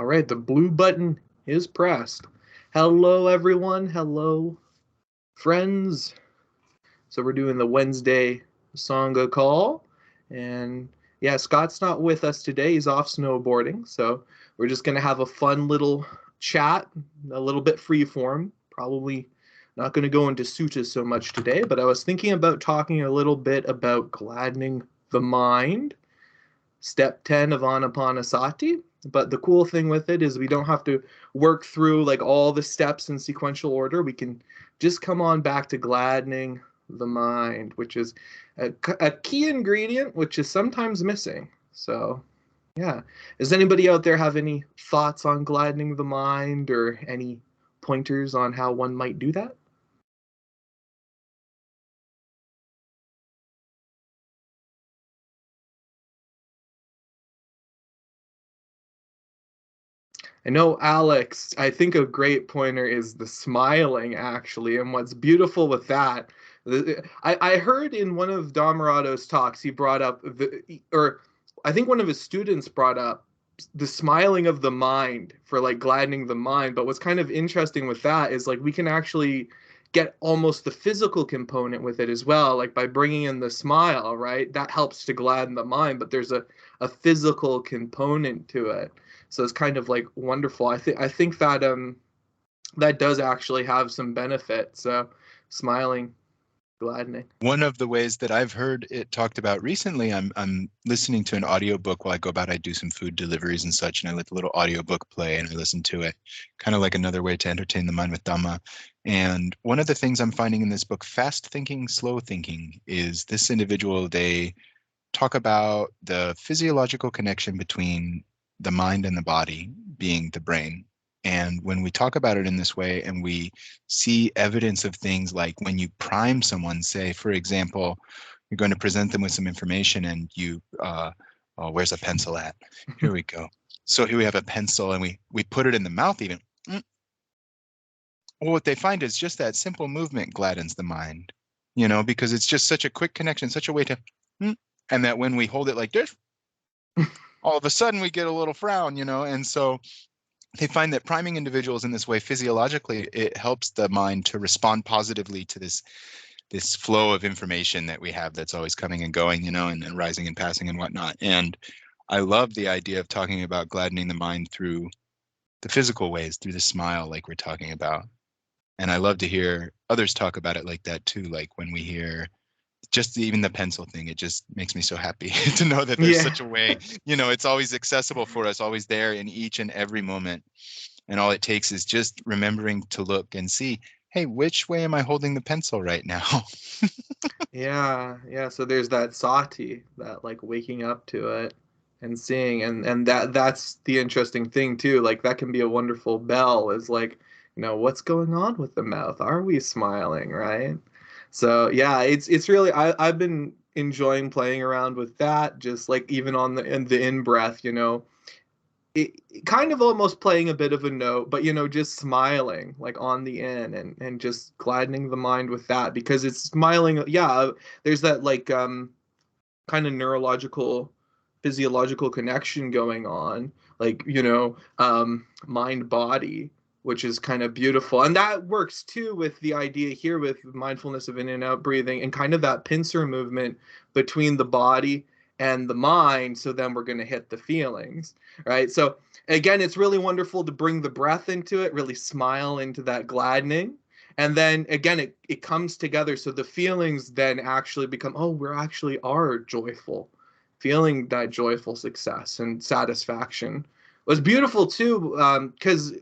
All right, the blue button is pressed. Hello, everyone. Hello, friends. So we're doing the Wednesday Sangha call. And yeah, Scott's not with us today. He's off snowboarding. So we're just going to have a fun little chat, a little bit free form. Probably not going to go into suttas so much today, but I was thinking about talking a little bit about gladdening the mind, step 10 of Anapanasati. But the cool thing with it is we don't have to work through like all the steps in sequential order. We can just come on back to gladdening the mind, which is a key ingredient, which is sometimes missing. So, yeah. Does anybody out there have any thoughts on gladdening the mind or any pointers on how one might do that? I know, Alex, I think a great pointer is the smiling, actually. And what's beautiful with that, I heard in one of Dhammarato's talks, he brought up, or I think one of his students brought up the smiling of the mind for like gladdening the mind. But what's kind of interesting with that is like we can actually get almost the physical component with it as well, like by bringing in the smile, right? That helps to gladden the mind, but there's a physical component to it. So it's kind of like wonderful. I think that that does actually have some benefit. So smiling, gladdening. One of the ways that I've heard it talked about recently, I'm listening to an audiobook while I go about. I do some food deliveries and such, and I let the little audiobook play and I listen to it, kind of like another way to entertain the mind with Dhamma. And one of the things I'm finding in this book, Fast Thinking, Slow Thinking, is this individual, they talk about the physiological connection between the mind and the body, being the brain. And when we talk about it in this way and we see evidence of things like when you prime someone, say, for example, you're going to present them with some information and you, oh, where's a pencil at? Here we go. So here we have a pencil and we put it in the mouth even. Well, what they find is just that simple movement gladdens the mind, because it's just such a quick connection, such a way to, and that when we hold it like this, all of a sudden we get a little frown, and so they find that priming individuals in this way physiologically, it helps the mind to respond positively to this flow of information that we have that's always coming and going, and rising and passing and whatnot. And I love the idea of talking about gladdening the mind through the physical ways, through the smile, like we're talking about. And I love to hear others talk about it like that too. Like when we hear just even the pencil thing, it just makes me so happy to know that there's such a way, it's always accessible for us, always there in each and every moment. And all it takes is just remembering to look and see, hey, which way am I holding the pencil right now? Yeah. So there's that sati, that like waking up to it and seeing, and that's the interesting thing too. Like that can be a wonderful bell, is like, what's going on with the mouth? Are we smiling, right? So yeah, it's really I've been enjoying playing around with that, just like even on the in breath, it kind of almost playing a bit of a note, but just smiling like on the in, and just gladdening the mind with that, because it's smiling. Yeah, there's that like kind of neurological, physiological connection going on, like mind body, which is kind of beautiful. And that works too with the idea here with mindfulness of in and out breathing, and kind of that pincer movement between the body and the mind. So then we're going to hit the feelings, right? So again, it's really wonderful to bring the breath into it, really smile into that gladdening. And then again, it comes together. So the feelings then actually become, oh, we actually are joyful, feeling that joyful success and satisfaction. Was beautiful too, because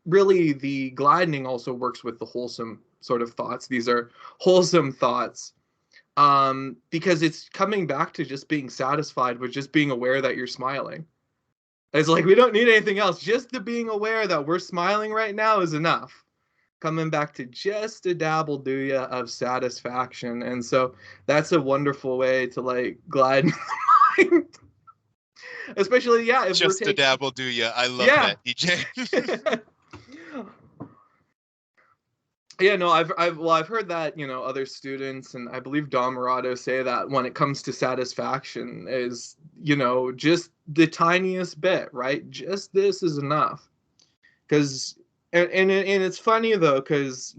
really the gladdening also works with the wholesome sort of thoughts. These are wholesome thoughts, because it's coming back to just being satisfied with just being aware that you're smiling. It's like we don't need anything else. Just the being aware that we're smiling right now is enough. Coming back to just a dabble do ya of satisfaction. And so that's a wonderful way to like gladden the mind. Especially, yeah, if we're Just a taking, dabble, do ya? I love yeah. that, DJ. Yeah, no, I've heard that, other students, and I believe Dhammarato say that when it comes to satisfaction is, just the tiniest bit, right? Just this is enough. Because and it's funny though, because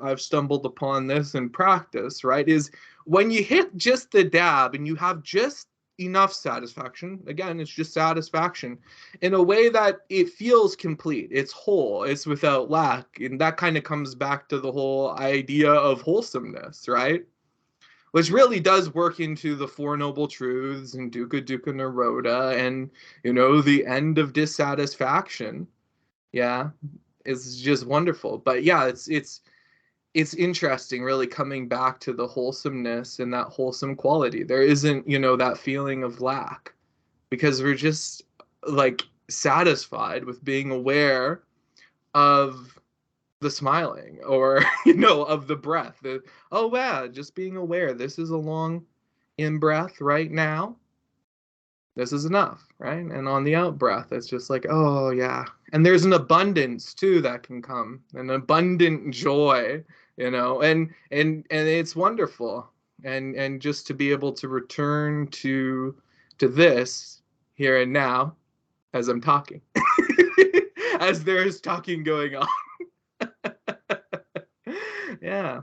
I've stumbled upon this in practice, right? Is when you hit just the dab and you have just enough satisfaction, again, it's just satisfaction in a way that it feels complete, it's whole, it's without lack. And that kind of comes back to the whole idea of wholesomeness, right? Which really does work into the Four Noble Truths and Dukkha Dukkha Nirodha, and the end of dissatisfaction. Yeah, is just wonderful. But yeah, it's interesting really coming back to the wholesomeness and that wholesome quality. There isn't, that feeling of lack, because we're just like satisfied with being aware of the smiling, or of the breath. Oh wow, just being aware this is a long in breath right now, this is enough, right? And on the out breath, it's just like, oh yeah. And there's an abundance too that can come, an abundant joy, and it's wonderful. And just to be able to return to this here and now as I'm talking, as there's talking going on. Yeah.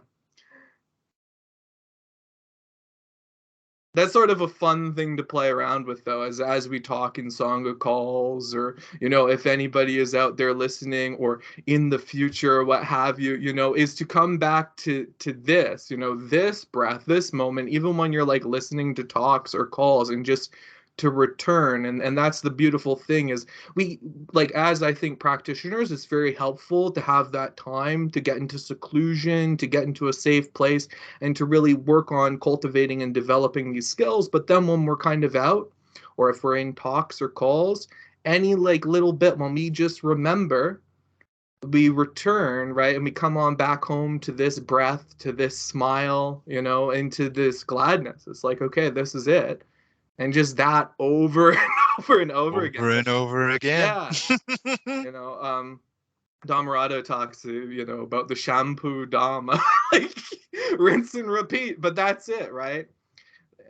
That's sort of a fun thing to play around with, though, as we talk in Sangha calls, or if anybody is out there listening, or in the future, or what have you, is to come back to this, this breath, this moment, even when you're like listening to talks or calls, and just to return. And that's the beautiful thing, is we, like, as I think practitioners, it's very helpful to have that time to get into seclusion, to get into a safe place, and to really work on cultivating and developing these skills. But then when we're kind of out, or if we're in talks or calls, any like little bit, when we just remember, we return, right? And we come on back home to this breath, to this smile, into this gladness. It's like, okay, this is it. And just that over and over and over again. Over and over again. Yeah. You know, Dhammarato talks, about the shampoo Dhamma, like rinse and repeat, but that's it, right?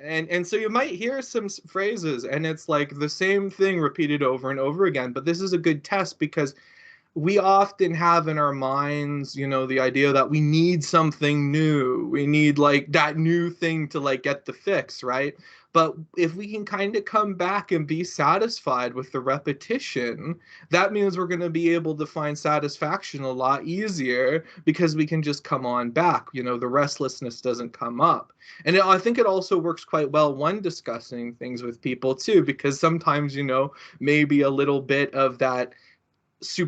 And so you might hear some phrases, and it's like the same thing repeated over and over again. But this is a good test, because we often have in our minds, the idea that we need something new. We need like that new thing to like get the fix, right? But if we can kind of come back and be satisfied with the repetition, that means we're going to be able to find satisfaction a lot easier, because we can just come on back. The restlessness doesn't come up. And I think it also works quite well when discussing things with people too, because sometimes, maybe a little bit of that super